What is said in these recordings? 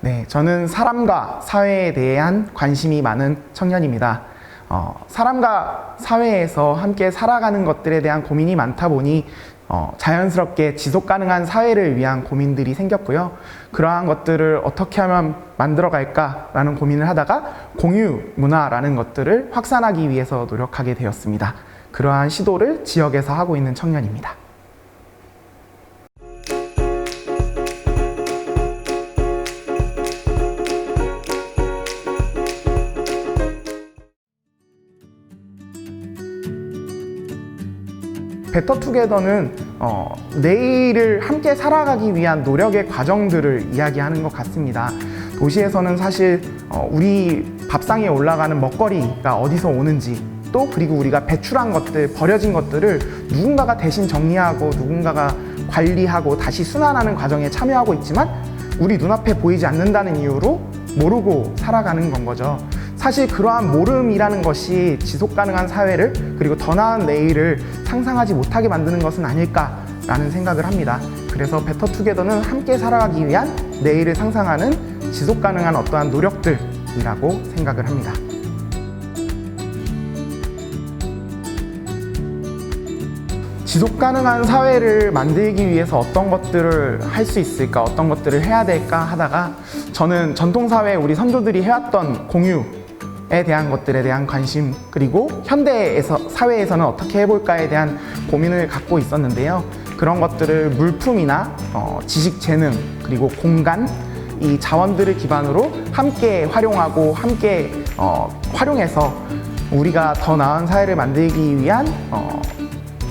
네, 저는 사람과 사회에 대한 관심이 많은 청년입니다. 사람과 사회에서 함께 살아가는 것들에 대한 고민이 많다 보니 자연스럽게 지속 가능한 사회를 위한 고민들이 생겼고요. 그러한 것들을 어떻게 하면 만들어 갈까라는 고민을 하다가 공유 문화라는 것들을 확산하기 위해서 노력하게 되었습니다. 그러한 시도를 지역에서 하고 있는 청년입니다. 베터투게더는 내일을 함께 살아가기 위한 노력의 과정들을 이야기하는 것 같습니다. 도시에서는 사실 우리 밥상에 올라가는 먹거리가 어디서 오는지, 또 그리고 우리가 배출한 것들, 버려진 것들을 누군가가 대신 정리하고 누군가가 관리하고 다시 순환하는 과정에 참여하고 있지만 우리 눈앞에 보이지 않는다는 이유로 모르고 살아가는 건 거죠. 사실 그러한 모름이라는 것이 지속 가능한 사회를, 그리고 더 나은 내일을 상상하지 못하게 만드는 것은 아닐까라는 생각을 합니다. 그래서 베터투게더는 함께 살아가기 위한 내일을 상상하는 지속 가능한 어떠한 노력들이라고 생각을 합니다. 지속 가능한 사회를 만들기 위해서 어떤 것들을 할 수 있을까, 어떤 것들을 해야 될까 하다가 저는 전통사회 우리 선조들이 해왔던 공유에 대한 것들에 대한 관심, 그리고 현대에서 사회에서는 어떻게 해볼까에 대한 고민을 갖고 있었는데요. 그런 것들을 물품이나 지식 재능, 그리고 공간, 이 자원들을 기반으로 함께 활용하고 함께 활용해서 우리가 더 나은 사회를 만들기 위한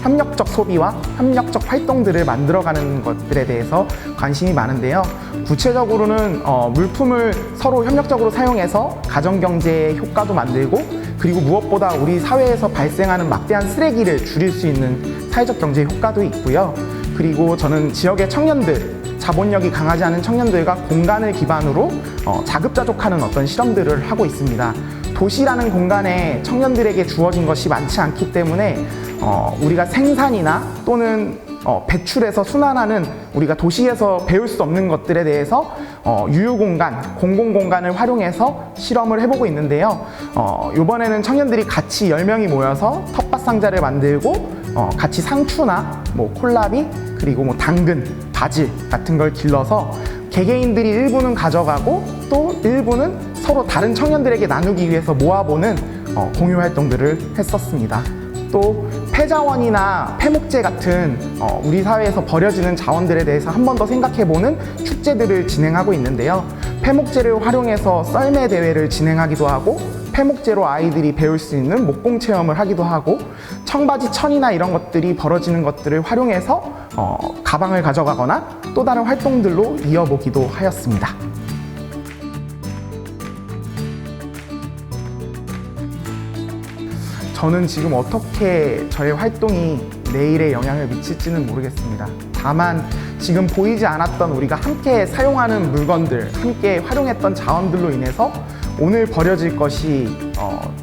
협력적 소비와 협력적 활동들을 만들어가는 것들에 대해서 관심이 많은데요. 구체적으로는 물품을 서로 협력적으로 사용해서 가정경제의 효과도 만들고, 그리고 무엇보다 우리 사회에서 발생하는 막대한 쓰레기를 줄일 수 있는 사회적 경제의 효과도 있고요. 그리고 저는 지역의 청년들, 자본력이 강하지 않은 청년들과 공간을 기반으로 자급자족하는 어떤 실험들을 하고 있습니다. 도시라는 공간에 청년들에게 주어진 것이 많지 않기 때문에 우리가 생산이나 또는 배출해서 순환하는, 우리가 도시에서 배울 수 없는 것들에 대해서 유휴공간, 공공공간을 활용해서 실험을 해보고 있는데요. 이번에는 청년들이 같이 10명이 모여서 텃밭 상자를 만들고 같이 상추나 콜라비, 그리고 당근, 바질 같은 걸 길러서 개개인들이 일부는 가져가고 또 일부는 서로 다른 청년들에게 나누기 위해서 모아보는 공유 활동들을 했었습니다. 또 폐자원이나 폐목재 같은 우리 사회에서 버려지는 자원들에 대해서 한 번 더 생각해보는 축제들을 진행하고 있는데요. 폐목재를 활용해서 썰매 대회를 진행하기도 하고, 폐목재로 아이들이 배울 수 있는 목공 체험을 하기도 하고, 청바지 천이나 이런 것들이 벌어지는 것들을 활용해서 가방을 가져가거나 또 다른 활동들로 이어보기도 하였습니다. 저는 지금 어떻게 저의 활동이 내일에 영향을 미칠지는 모르겠습니다. 다만 지금 보이지 않았던 우리가 함께 사용하는 물건들, 함께 활용했던 자원들로 인해서 오늘 버려질 것이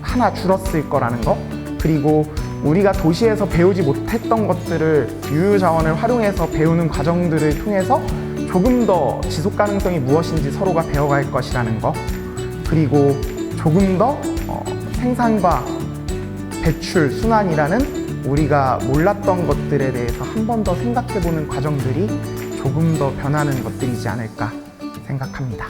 하나 줄었을 거라는 거, 그리고 우리가 도시에서 배우지 못했던 것들을 유휴자원을 활용해서 배우는 과정들을 통해서 조금 더 지속 가능성이 무엇인지 서로가 배워갈 것이라는 거, 그리고 조금 더 생산과 배출, 순환이라는 우리가 몰랐던 것들에 대해서 한 번 더 생각해보는 과정들이 조금 더 변하는 것들이지 않을까 생각합니다.